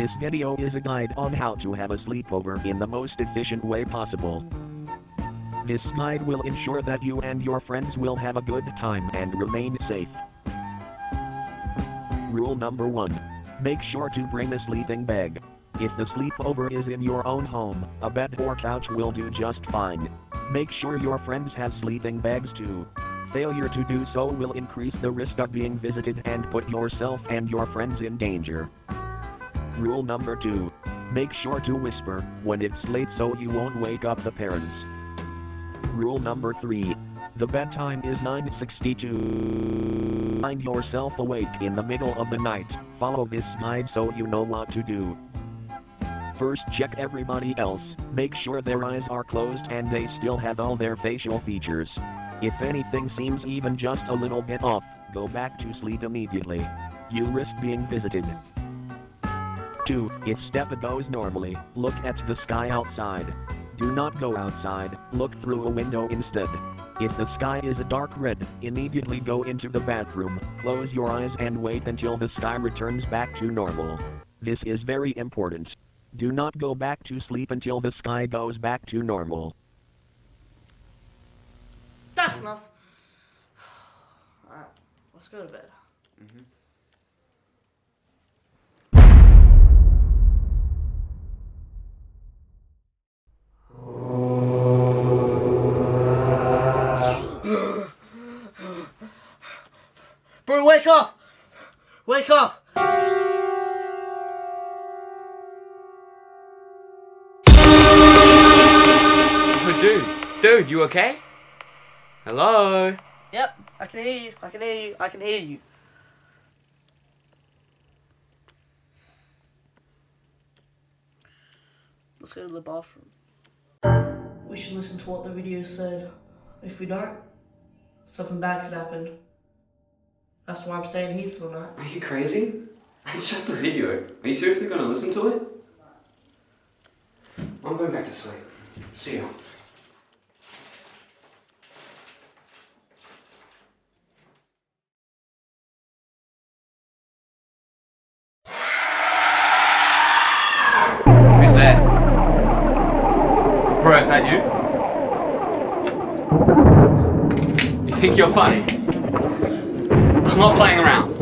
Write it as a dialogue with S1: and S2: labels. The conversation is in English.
S1: This video is a guide on how to have a sleepover in the most efficient way possible. This guide will ensure that you and your friends will have a good time and remain safe. Rule number 1. Make sure to bring a sleeping bag. If the sleepover is in your own home, a bed or couch will do just fine. Make sure your friends have sleeping bags too. Failure to do so will increase the risk of being visited and put yourself and your friends in danger. Rule number 2. Make sure to whisper when it's late so you won't wake up the parents. Rule number 3. The bedtime is 9:62. Find yourself awake in the middle of the night. Follow this guide so you know what to do. First, check everybody else. Make sure their eyes are closed and they still have all their facial features. If anything seems even just a little bit off, go back to sleep immediately. You risk being visited. 2. If step goes normally, look at the sky outside. Do not go outside, look through a window instead. If the sky is a dark red, immediately go into the bathroom, close your eyes and wait until the sky returns back to normal. This is very important. Do not go back to sleep until the sky goes back to normal.
S2: That's enough. Alright, let's go to bed. Bro, wake up! Wake up!
S3: Oh, dude, you okay? Hello?
S2: Yep, I can hear you, I can hear you, I can hear you. Let's go to the bathroom. We should listen to what the video said. If we don't, something bad could happen. That's why I'm staying here for the night.
S3: Are you crazy? It's just a video. Are you seriously gonna listen to it? I'm going back to sleep. See ya. Who's there? Bro, is that you? You think you're funny? I'm not playing around.